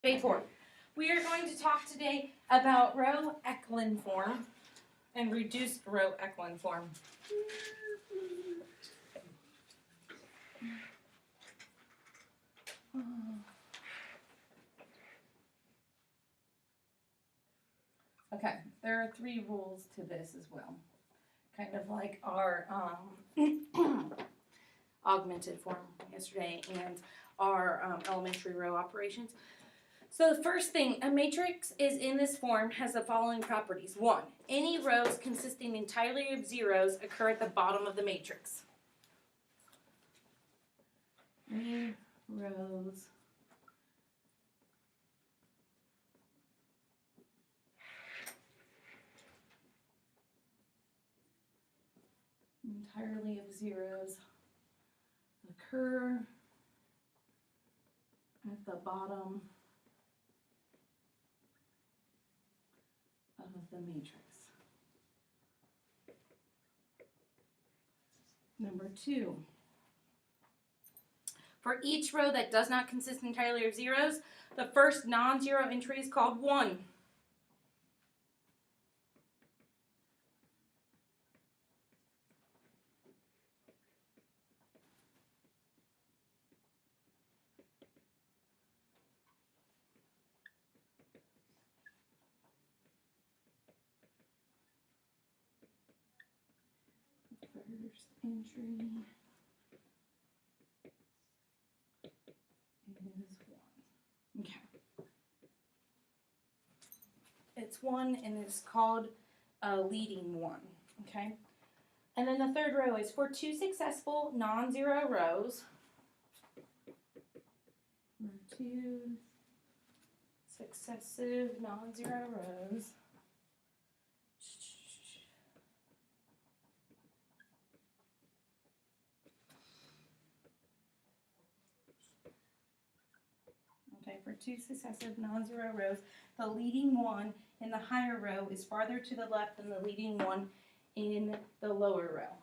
Day 4. We are going to talk today about row echelon form and reduced row echelon form. Okay, there are 3 rules to this as well, kind of like our augmented form yesterday and our elementary row operations. So the first thing, a matrix is in this form has the following properties. 1, any rows consisting entirely of zeros occur at the bottom of the matrix. Any rows entirely of zeros occur at the bottom of the matrix. Number 2, for each row that does not consist entirely of zeros, the first non-zero entry is called 1. First entry is 1. Okay. It's 1 and it's called a leading 1. Okay. And then the third row is for 2 successful non-zero rows. For 2 successive non-zero rows. Okay, for 2 successive non-zero rows, the leading 1 in the higher row is farther to the left than the leading 1 in the lower row.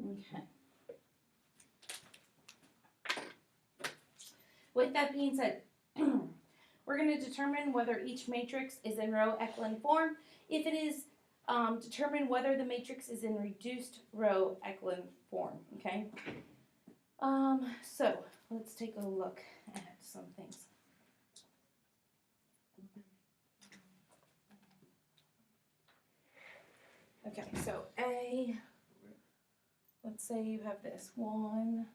Okay. With that being said, we're going to determine whether each matrix is in row echelon form. If it is, determine whether the matrix is in reduced row echelon form. Okay. So let's take a look at some things. Okay, so A, let's say you have this 1,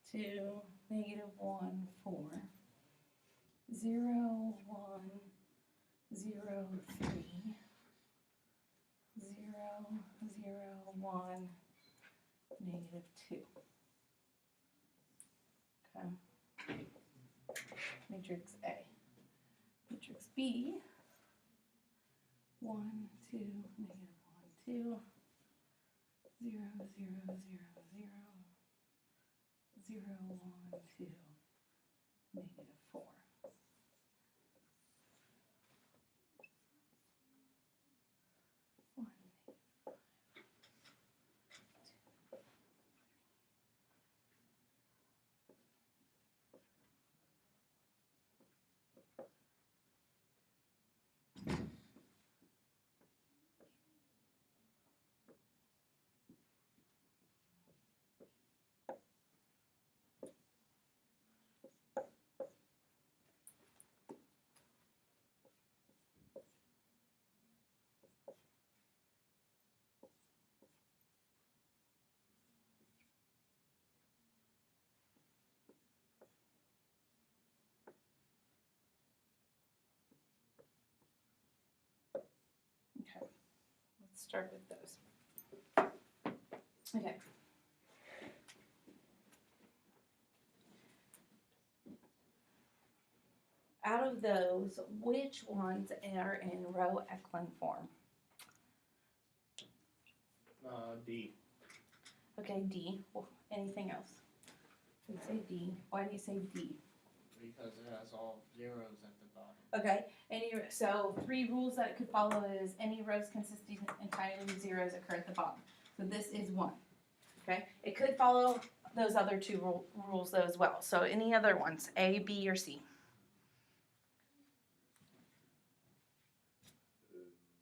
2, -1, 4, 0, 1, 0, 3, 0, 0, 1, -2. Okay. Matrix A. Matrix B, 1, 2, -1, 2, 0, 0, 0, 0, 0, 1, 2, -4. Okay, let's start with those. Okay. out of those, which ones are in row echelon form? D. Okay, D. Well, anything else? You say D. Why do you say D? Because it has all zeros at the bottom. Okay, so 3 rules that it could follow is any rows consisting entirely of zeros occur at the bottom. So this is 1. Okay, it could follow those other 2 rules though as well. So any other ones, A, B, or C?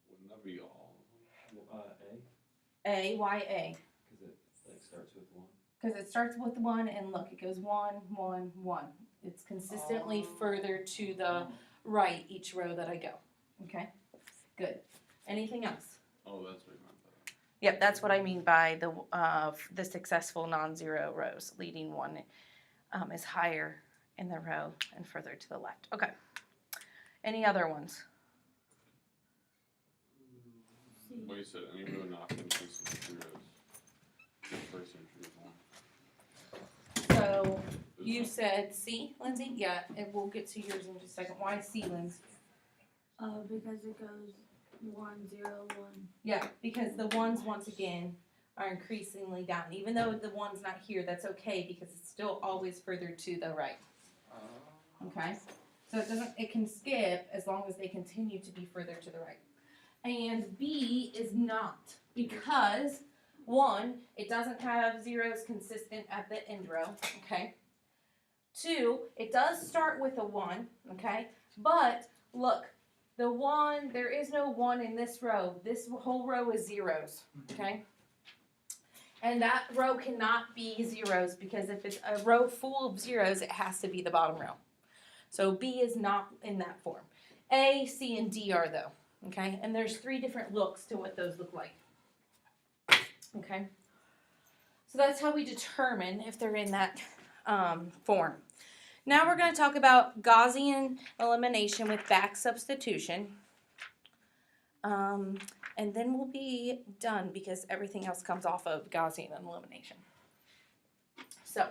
Wouldn't that be all? A. A, why A? Because it like starts with 1. Because it starts with 1 and look, it goes 1, 1, 1. It's consistently further to the right each row that I go. Okay, good. Anything else? Oh, that's what you meant by that. Yep, that's what I mean by the successful non-zero rows. Leading one is higher in the row and further to the left. Okay. Any other ones? Well, you said any row not consistent with zeros. The first entry is 1. So you said C, Lindsay? Yeah, and we'll get to yours in just a second. Why C, Lindsay? Because it goes 1, 0, 1. Yeah, because the ones, once again, are increasingly down. Even though the one's not here, that's okay because it's still always further to the right. Okay? So it can skip as long as they continue to be further to the right. And B is not because 1, it doesn't have zeros consistent at the end row, okay? 2, it does start with a 1, okay? But look, the 1, there is no 1 in this row. This whole row is zeros, okay? And that row cannot be zeros because if it's a row full of zeros, it has to be the bottom row. So B is not in that form. A, C, and D are though, okay? And there's 3 different looks to what those look like, okay? So that's how we determine if they're in that form. Now we're going to talk about Gaussian elimination with back substitution. And then we'll be done because everything else comes off of Gaussian elimination. So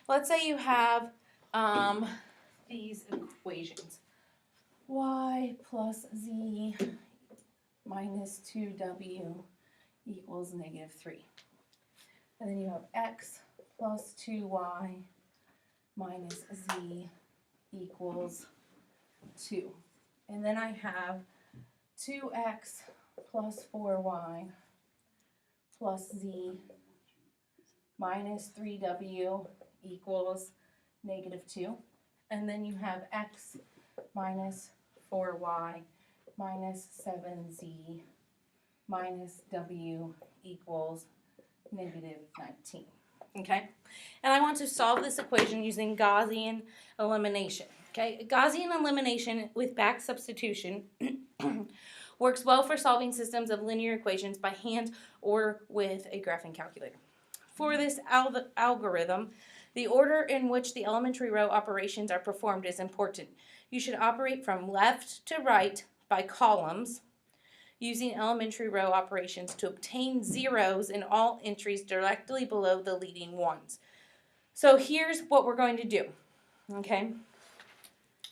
let's say you have these equations. Y plus Z minus 2W equals -3. And then you have X plus 2Y minus Z equals 2. And then I have 2X plus 4Y plus Z minus 3W equals -2. And then you have X minus 4Y minus 7Z minus W equals -19. Okay? And I want to solve this equation using Gaussian elimination. Okay? Gaussian elimination with back substitution works well for solving systems of linear equations by hand or with a graphing calculator. For this algorithm, the order in which the elementary row operations are performed is important. You should operate from left to right by columns using elementary row operations to obtain zeros in all entries directly below the leading ones. So here's what we're going to do, okay?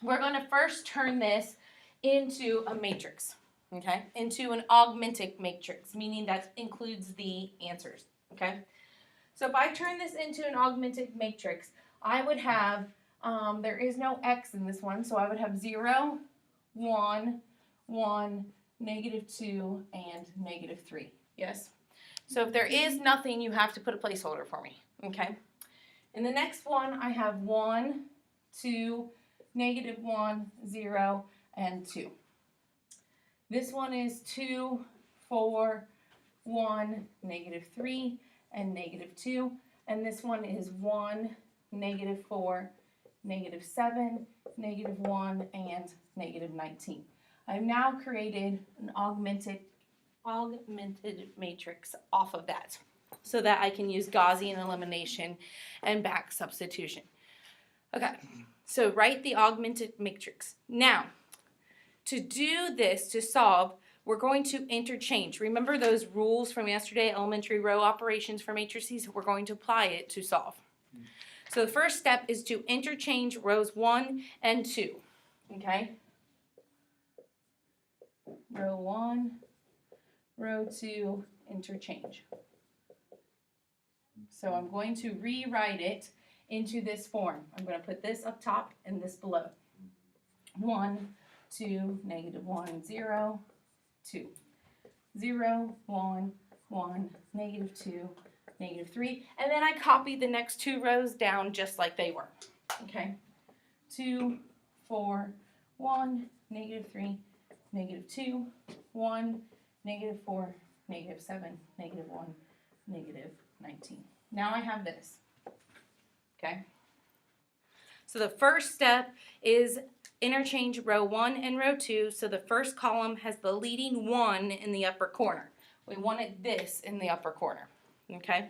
We're going to first turn this into a matrix, okay? Into an augmented matrix, meaning that includes the answers, okay? So if I turn this into an augmented matrix, I would have, there is no X in this one, so I would have 0, 1, 1, -2, and -3. Yes? So if there is nothing, you have to put a placeholder for me. Okay? In the next one, I have 1, 2, -1, 0, and 2. This one is 2, 4, 1, -3, and -2. And this one is 1, -4, -7, -1, and -19. I've now created an augmented matrix off of that so that I can use Gaussian elimination and back substitution. Okay, so write the augmented matrix. Now, to do this, to solve, we're going to interchange. Remember those rules from yesterday, elementary row operations for matrices? We're going to apply it to solve. So the first step is to interchange rows 1 and 2. okay? Row 1, row 2, interchange. So I'm going to rewrite it into this form. I'm going to put this up top and this below. 1, 2, negative 1, 0, 2. 0, 1, 1, negative 2, negative 3. And then I copy the next 2 rows down just like they were. Okay? 2, 4, 1, negative 3, negative 2, 1, negative 4, negative 7, negative 1, negative 19. Now I have this. Okay? So the first step is interchange row 1 and row 2. So the first column has the leading 1 in the upper corner. We wanted this in the upper corner. Okay?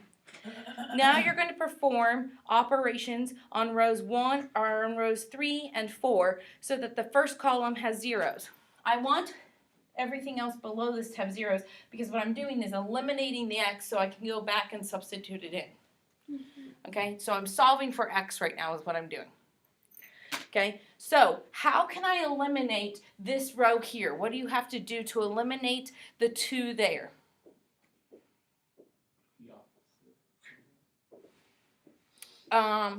Now you're going to perform operations on rows 1 or on rows 3 and 4 so that the first column has zeros. I want everything else below this to have zeros because what I'm doing is eliminating the x so I can go back and substitute it in. Okay? So I'm solving for x right now is what I'm doing. Okay? So how can I eliminate this row here? What do you have to do to eliminate the 2 there?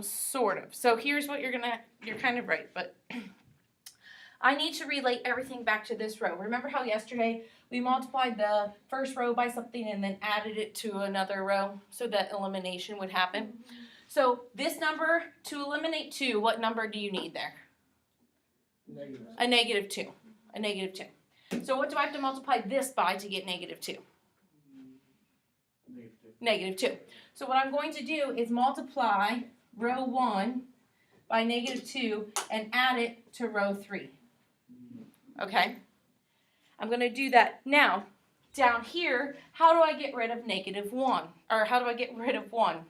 Sort of. So here's what you're kind of right, but I need to relate everything back to this row. Remember how yesterday we multiplied the first row by something and then added it to another row so that elimination would happen? So this number, to eliminate 2, what number do you need there? Negative. A negative 2. A negative 2. So what do I have to multiply this by to get negative 2? Negative 2. Negative 2. So what I'm going to do is multiply row 1 by negative 2 and add it to row 3. Okay? I'm going to do that. Now, down here, how do I get rid of negative 1? Or how do I get rid of 1?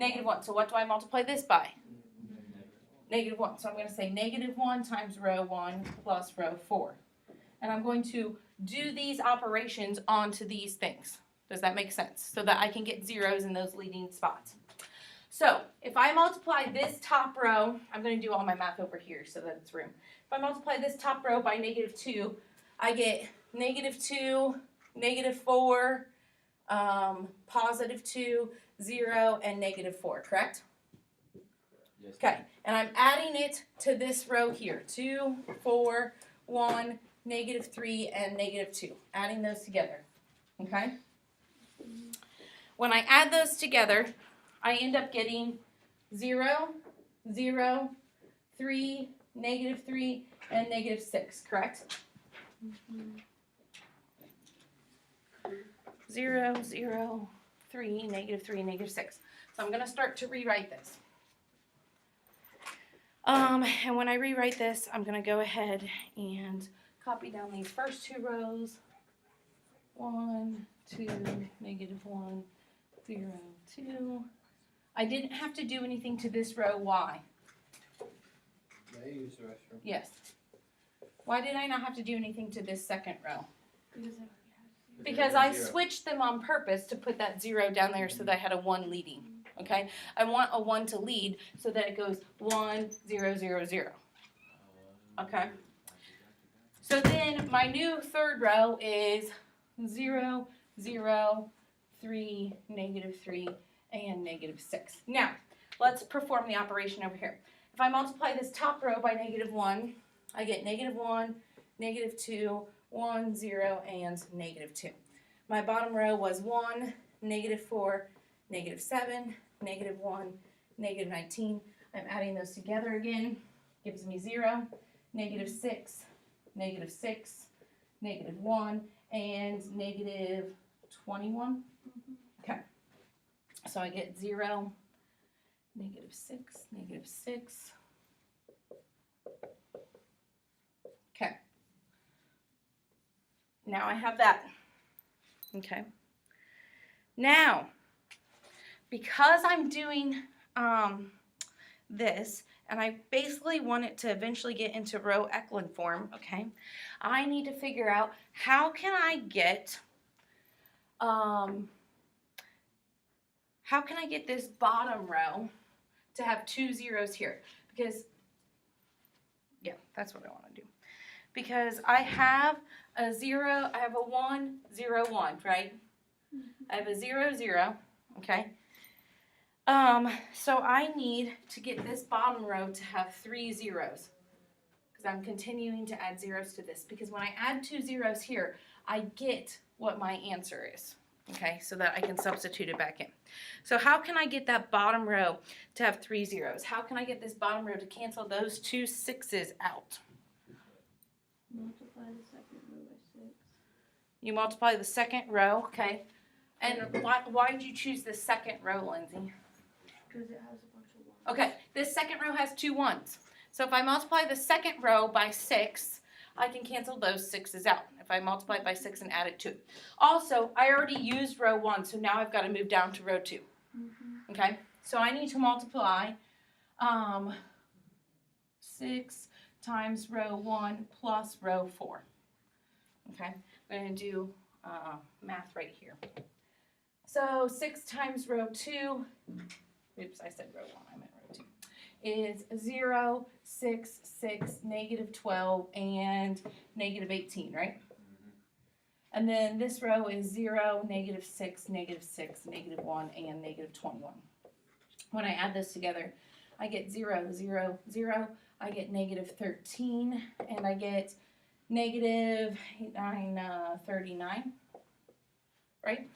Negative 1. So what do I multiply this by? Negative 1. So I'm going to say negative 1 times row 1 plus row 4. And I'm going to do these operations onto these things. Does that make sense? So that I can get zeros in those leading spots. So if I multiply this top row, I'm going to do all my math over here so that it's room. If I multiply this top row by negative 2, I get negative 2, negative 4, positive 2, 0, and negative 4, correct? Yes. Okay, and I'm adding it to this row here. 2, 4, 1, negative 3, and negative 2. Adding those together. Okay? When I add those together, I end up getting 0, 0, 3, negative 3, and negative 6, correct? 0, 0, 3, negative 3, negative 6. So I'm going to start to rewrite this. And when I rewrite this, I'm going to go ahead and copy down these first 2 rows. 1, 2, negative 1, 0, 2. I didn't have to do anything to this row. Why? They use the restroom. Yes. Why did I not have to do anything to this second row? Because I switched them on purpose to put that 0 down there so that I had a 1 leading. Okay? I want a 1 to lead so that it goes 1, 0, 0, 0. Okay? So then my new third row is 0, 0, 3, negative 3, and negative 6. Now, let's perform the operation over here. If I multiply this top row by negative 1, I get negative 1, negative 2, 1, 0, and negative 2. My bottom row was 1, negative 4, negative 7, negative 1, negative 19. I'm adding those together again. Gives me 0, negative 6, negative 6, negative 1, and negative 21. Okay. So I get 0, negative 6, negative 6. Okay. Now I have that. Okay. Now, because I'm doing this, and I basically want it to eventually get into row echelon form, okay, I need to figure out how can I get this bottom row to have 2 zeros here? Because Yeah, that's what I want to do. Because I have a 0, I have a 1, 0, 1, right? I have a 0, 0, okay? So I need to get this bottom row to have 3 zeros. Because I'm continuing to add zeros to this. Because when I add 2 zeros here, I get what my answer is. Okay, so that I can substitute it back in. So how can I get that bottom row to have 3 zeros? How can I get this bottom row to cancel those 2 6s out? Multiply the second row by 6. You multiply the second row, okay? And why did you choose the second row, Lindsay? Because it has a bunch of 1s. Okay, this second row has 2 1s. So if I multiply the second row by 6, I can cancel those 6s out. If I multiply it by 6 and add it to it. Also, I already used row 1, so now I've got to move down to row 2. Okay, so I need to multiply 6 times row 1 plus row 4. Okay, I'm going to do math right here. So 6 times row 2, oops, I said row 1, I meant row 2, is 0, 6, 6, negative 12, and negative 18, right? And then this row is 0, negative 6, negative 6, negative 1, and negative 21. When I add this together, I get 0, 0, 0, I get negative 13, and I get negative 39, right?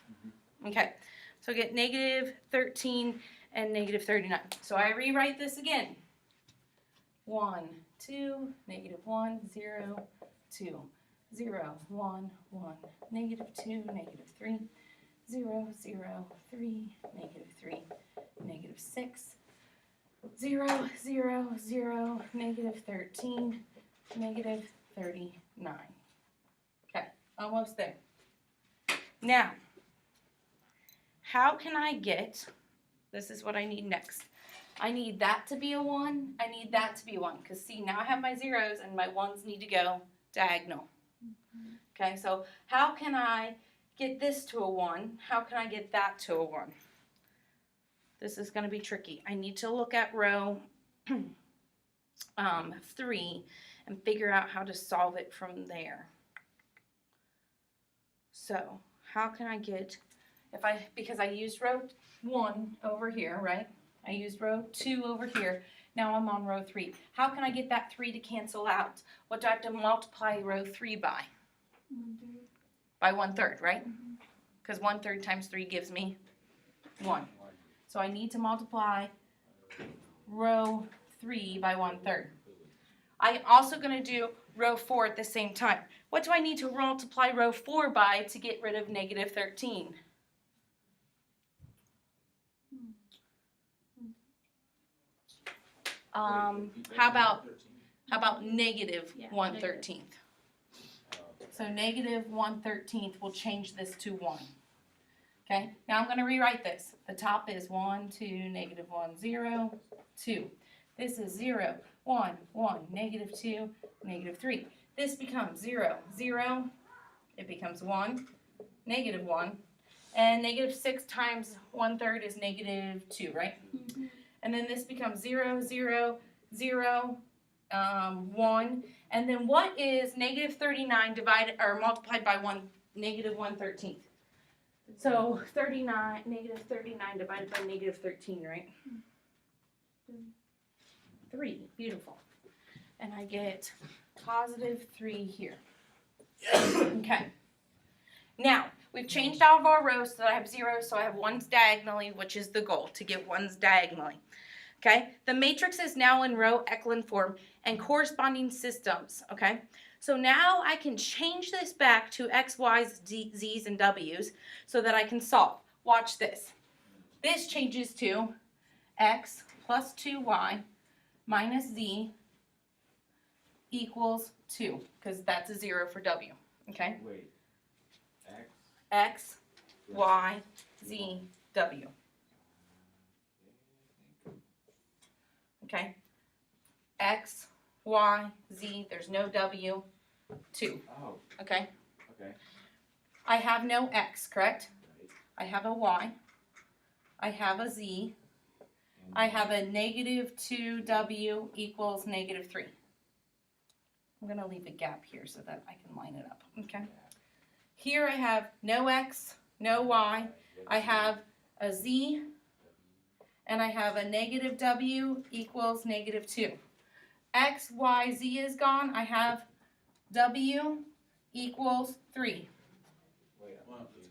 Okay, so I get negative 13 and negative 39. So I rewrite this again. 1, 2, negative 1, 0, 2, 0, 1, 1, negative 2, negative 3, 0, 0, 3, negative 3, negative 6, 0, 0, 0, negative 13, negative 39. Okay, almost there. Now, how can I get, this is what I need next. I need that to be a 1, I need that to be a 1. Because see, now I have my zeros and my 1s need to go diagonal. Okay, so how can I get this to a 1? How can I get that to a 1? This is going to be tricky. I need to look at row 3 and figure out how to solve it from there. So how can I get, because I used row 1 over here, right? I used row 2 over here. Now I'm on row 3. How can I get that 3 to cancel out? What do I have to multiply row 3 by? 1/3. By 1/3, right? Because 1/3 times 3 gives me 1. So I need to multiply row 3 by 1/3. I'm also going to do row 4 at the same time. What do I need to multiply row 4 by to get rid of negative 13? How about negative Yeah, 1/13? So negative 1/13 will change this to 1. Okay, now I'm going to rewrite this. The top is 1, 2, negative 1, 0, 2. This is 0, 1, 1, negative 2, negative 3. This becomes 0, 0. It becomes 1, negative 1. And negative 6 times 1/3 is negative 2, right? And then this becomes 0, 0, 0, 1. And then what is negative 39 divided or multiplied by negative 1/13? So negative 39 divided by negative 13, right? 3. Beautiful. And I get positive 3 here. Okay. Now, we've changed all of our rows so that I have zeros, so I have 1s diagonally, which is the goal, to get 1s diagonally. Okay? The matrix is now in row echelon form and corresponding systems. Okay? So now I can change this back to x, y's, z's, and w's so that I can solve. Watch this. This changes to x plus 2y minus z equals 2, because that's a 0 for w. Okay? Wait. X. X, y, z, w. Okay? X, y, z, there's no w, 2. Oh, Okay? okay. I have no x, correct? Right. I have a y. I have a z. And I have a negative 2w equals negative 3. I'm gonna leave a gap here so that I can line it up, okay? Here I have no X, no Y, I have a Z, and I have a negative W equals negative 2. X, Y, Z is gone, I have W equals 3. Wait, I'm confused.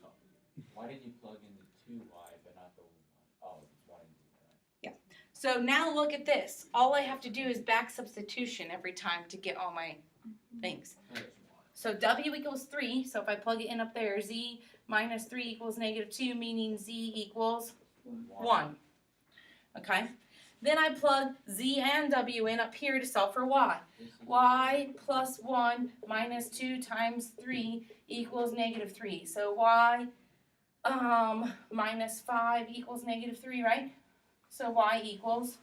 Why did you plug in the 2y but not the 1? Oh, it's 1 and 2, right? So now look at this. All I have to do is back substitution every time to get all my things. No, it's 1. So W equals 3, so if I plug it in up there, Z minus 3 equals negative 2, meaning Z equals 1. Okay? Then I plug Z and W in up here to solve for Y. Y plus 1 minus 2 times 3 equals negative 3. So Y minus 5 equals negative 3, right? So Y equals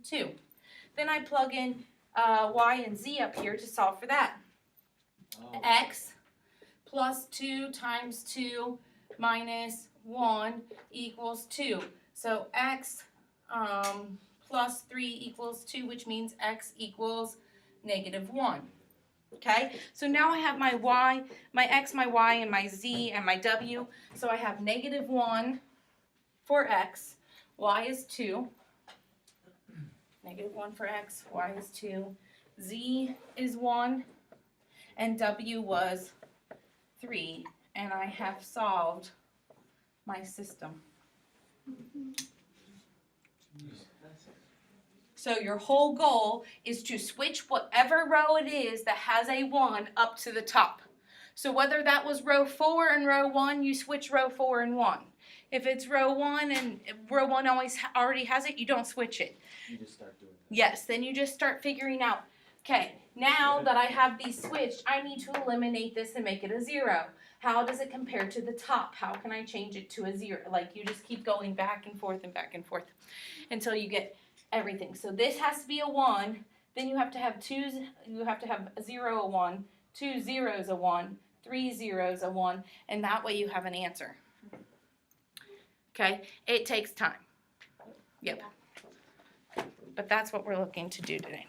2. Then I plug in Y and Z up here to solve for that. Oh, X plus 2 times 2 minus 1 equals 2. So X plus 3 equals 2, which means X equals negative 1. Okay, so now I have my Y, my X, my Y, and my Z, and my W. So I have negative 1 for X, Y is 2. Negative 1 for X, Y is 2. Z is 1, and W was 3. And I have solved my system. So your whole goal is to switch whatever row it is that has a 1 up to the top. So whether that was row 4 and row 1, you switch row 4 and 1. If it's row 1 and row 1 already has it, you don't switch it. you just start doing that. Yes, then you just start figuring out, okay, now that I have these switched, I need to eliminate this and make it a 0. How does it compare to the top? How can I change it to a 0? Like, you just keep going back and forth until you get everything. So this has to be a 1, then you have to have a 0 a 1, 2 zeros a 1, 3 zeros a 1, and that way you have an answer. Okay, it takes time. Yep. But that's what we're looking to do today.